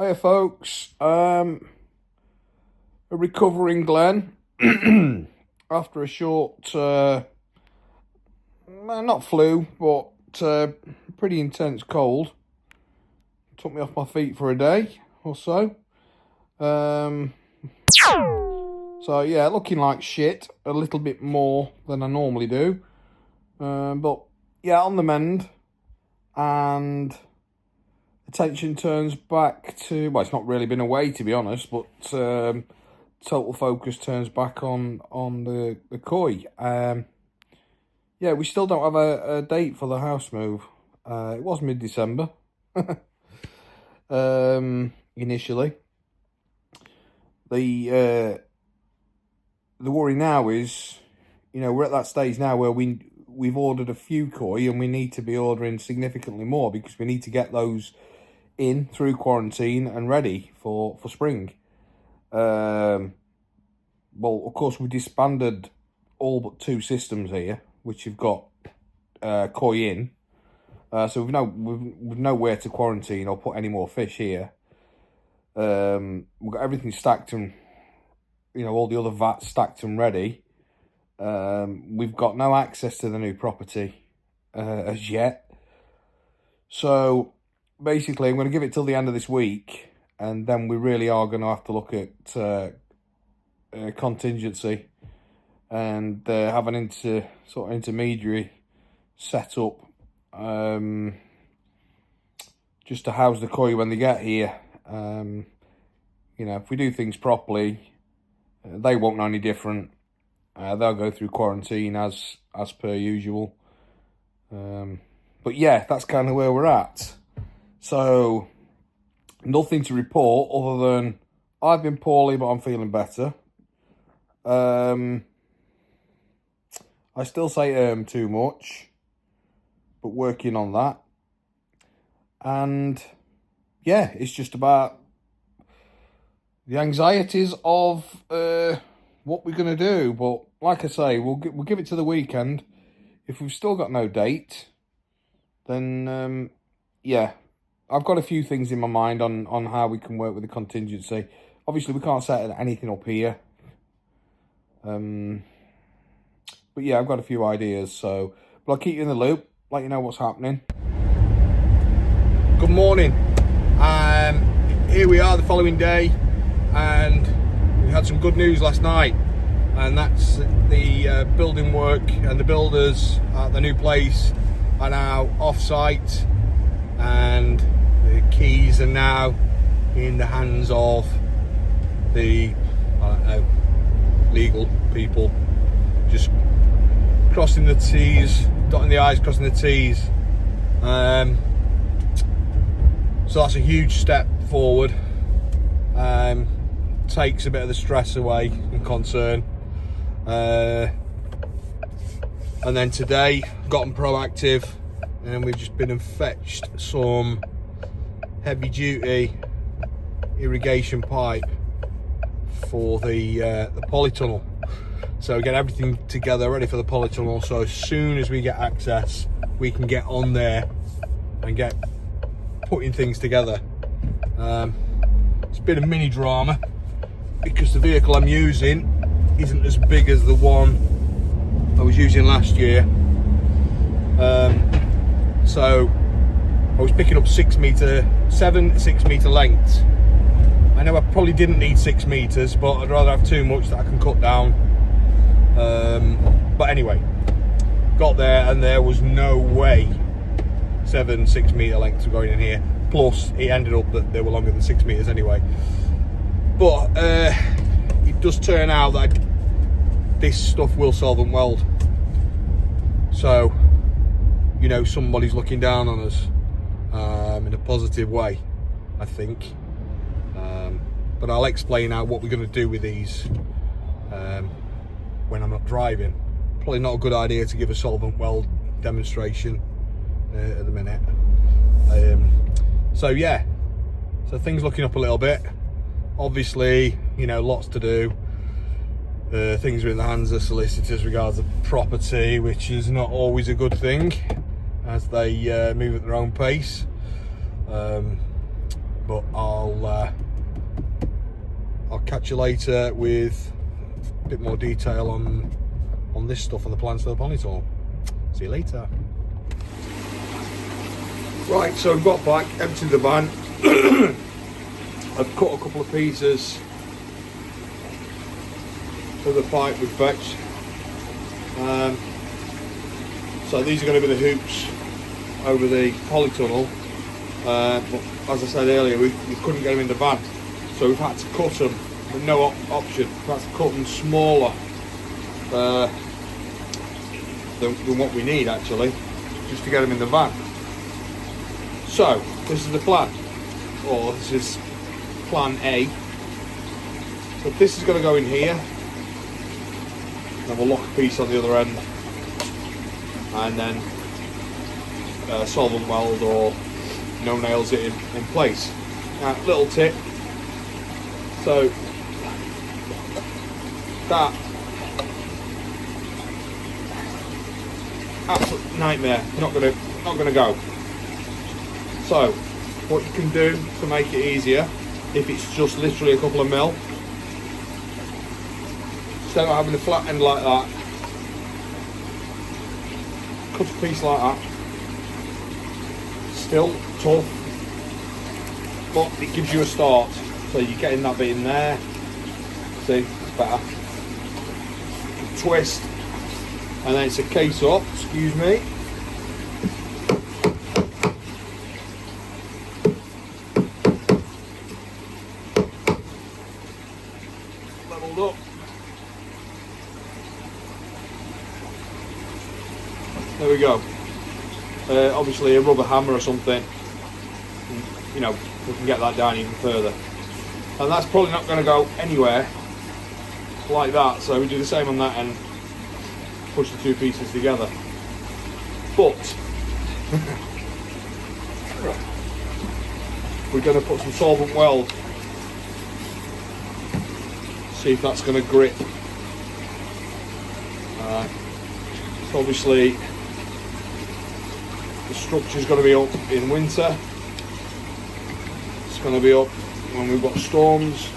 Hiya folks, a recovering Glenn after a short, not flu, but pretty intense cold. Took me off my feet for a day or so. So yeah, looking like shit, a little bit more than I normally do. But yeah, on the mend, and attention turns back to, well, it's not really been away to be honest, but total focus turns back on the koi. Yeah, we still don't have a date for the house move. It was mid-December initially. The worry now is, we're at that stage now where we've ordered a few koi and we need to be ordering significantly more because we need to get those in through quarantine and ready for spring. Well, of course, we disbanded all but 2 systems here, which have got koi in. So we've nowhere to quarantine or put any more fish here. We've got everything stacked and, all the other vats stacked and ready. We've got no access to the new property as yet. So basically, I'm going to give it till the end of this week, and then we really are going to have to look at contingency and have an intermediary set up just to house the koi when they get here. If we do things properly, they won't know any different. They'll go through quarantine as per usual. But yeah, that's kind of where we're at. So, nothing to report other than I've been poorly, but I'm feeling better. I still say too much, but working on that. And yeah, it's just about the anxieties of what we're going to do. But like I say, we'll give it to the weekend. If we've still got no date, then yeah, I've got a few things in my mind on how we can work with the contingency. Obviously, we can't set anything up here. But yeah, I've got a few ideas. But I'll keep you in the loop, let you know what's happening. Good morning. Here we are the following day, and we had some good news last night. And that's the building work and the builders at the new place are now off-site, and the keys are now in the hands of the, legal people. Just crossing the T's, dotting the I's, crossing the T's. So that's a huge step forward. Takes a bit of the stress away and concern. And then today, gotten proactive, and we've just been and fetched some heavy duty irrigation pipe for the polytunnel. So get everything together ready for the polytunnel, so as soon as we get access we can get on there and get putting things together. It's been a mini drama because the vehicle I'm using isn't as big as the one I was using last year. So I was picking up 6 metre lengths. I know I probably didn't need 6 metres, but I'd rather have too much that I can cut down. But anyway, got there and there was no way 6 metre lengths were going in here. Plus, it ended up that they were longer than 6 metres anyway. But it does turn out that this stuff will solvent weld. So, somebody's looking down on us in a positive way, I think. But I'll explain out what we're going to do with these when I'm not driving. Probably not a good idea to give a solvent weld demonstration at the minute. So yeah, so things looking up a little bit. Obviously, lots to do. Things are in the hands of solicitors regards the property, which is not always a good thing as they move at their own pace. But I'll catch you later with a bit more detail on this stuff and the plans for the Ponytail. See you later. Right, so I've got back, emptied the van. I've cut a couple of pieces of the pipe we fetched. So these are going to be the hoops over the polytunnel. But as I said earlier, we couldn't get them in the van, so we've had to cut them with no option. We've had to cut them smaller than what we need, actually, just to get them in the van. So this is the plan, or this is plan A. So this is going to go in here, then we'll lock a piece on the other end, and then solvent weld or no nails it in place. Now, little tip, so that absolute nightmare, not gonna go. So what you can do to make it easier, if it's just literally a couple of mil, instead of having a flat end like that, cut a piece like that. Still tough, but it gives you a start. So you're getting that bit in there. See, it's better. Twist, and then it's a case up. Excuse me. Leveled up. There we go. Obviously a rubber hammer or something, you know, we can get that down even further. And that's probably not going to go anywhere like that, so we do the same on that end, push the two pieces together. But we're going to put some solvent weld, see if that's going to grip. So obviously the structure's going to be up in winter. It's going to be up when we've got storms.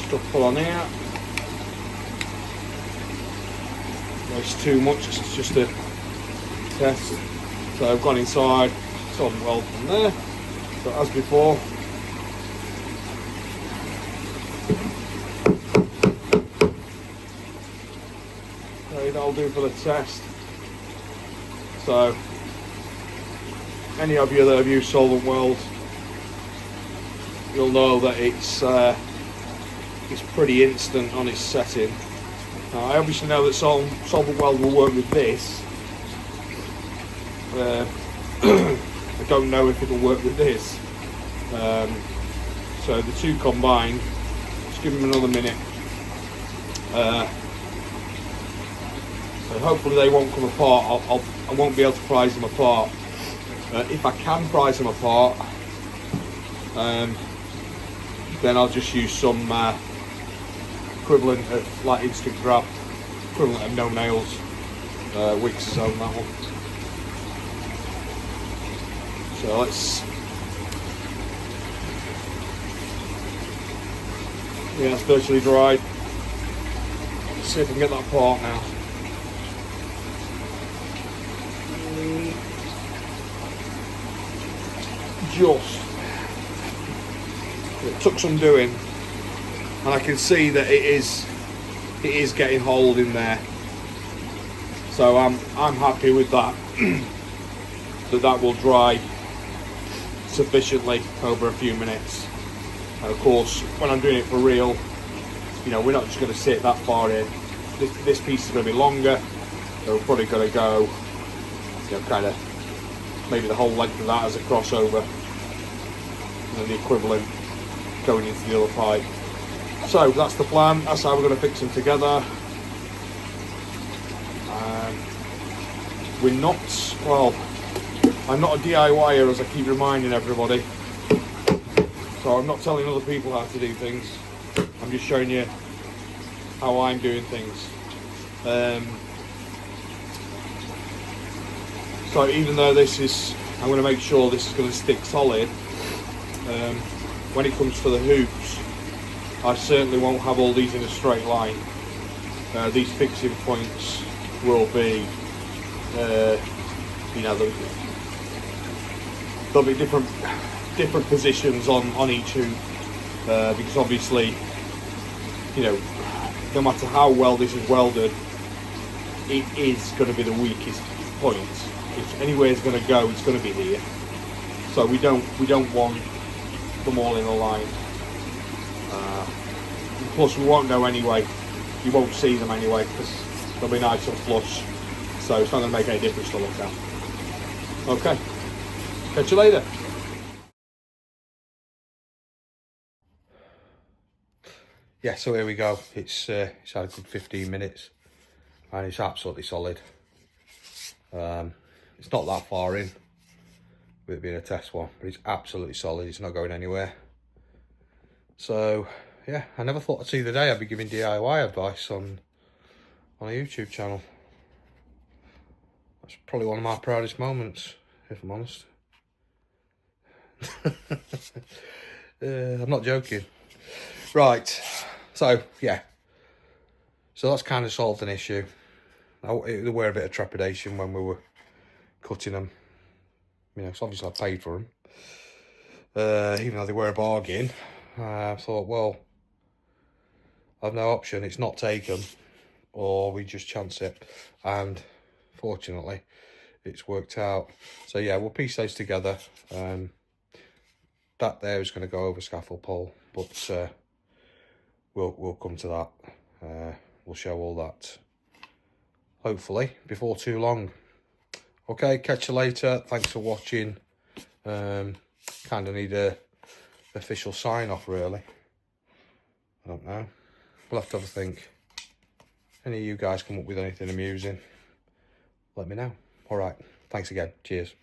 Stuff put on here. It's too much, it's just a test. So I've gone inside, solvent weld from there. So as before. That'll do for the test. So any of you that have used solvent weld, you'll know that it's pretty instant on its setting. Now, I obviously know that solvent weld will work with this. I don't know if it'll work with this. So the two combined, just give them another minute. So hopefully they won't come apart. I won't be able to prise them apart. If I can prise them apart, then I'll just use some equivalent of like instant grab, equivalent of no nails, Wix on that one. So yeah, it's virtually dried. Let's see if I can get that apart now. It took some doing, and I can see that it is getting hold in there. So I'm happy with that. that will dry sufficiently over a few minutes. And of course, when I'm doing it for real, you know, we're not just going to sit that far in. This piece is going to be longer, so we're probably going to go, you know, kind of maybe the whole length of that as a crossover, and then the equivalent going into the other pipe. So that's the plan. That's how we're going to fix them together. We're not, well, I'm not a DIYer, as I keep reminding everybody. So I'm not telling other people how to do things. I'm just showing you how I'm doing things. So even though this is, I'm going to make sure this is going to stick solid, when it comes to the hoops, I certainly won't have all these in a straight line. These fixing points will be, you know, there'll be different positions on each hoop, because obviously, you know, no matter how well this is welded, it is going to be the weakest point. If anywhere is going to go, it's going to be here. So we don't want them all in a line. Plus, we won't know anyway. You won't see them anyway because they'll be nice and flush. So it's not going to make any difference to look at. Okay. Catch you later. Yeah, so here we go. It's had a good 15 minutes and it's absolutely solid. It's not that far in with it being a test one, but it's absolutely solid. It's not going anywhere. So yeah, I never thought I'd see the day I'd be giving DIY advice on a YouTube channel. That's probably one of my proudest moments, if I'm honest. I'm not joking. Right, so yeah, so that's kind of solved an issue. There were a bit of trepidation when we were cutting them, you know, so obviously I paid for them, even though they were a bargain. I thought, well, I've no option, it's not taken, or we just chance it, and fortunately it's worked out. So yeah, we'll piece those together. That there is going to go over scaffold pole, but we'll come to that. We'll show all that hopefully before too long. Okay, catch you later. Thanks for watching. Kind of need a official sign off really. I don't know, we'll have to have a think. Any of you guys come up with anything amusing, let me know. All right, thanks again, cheers.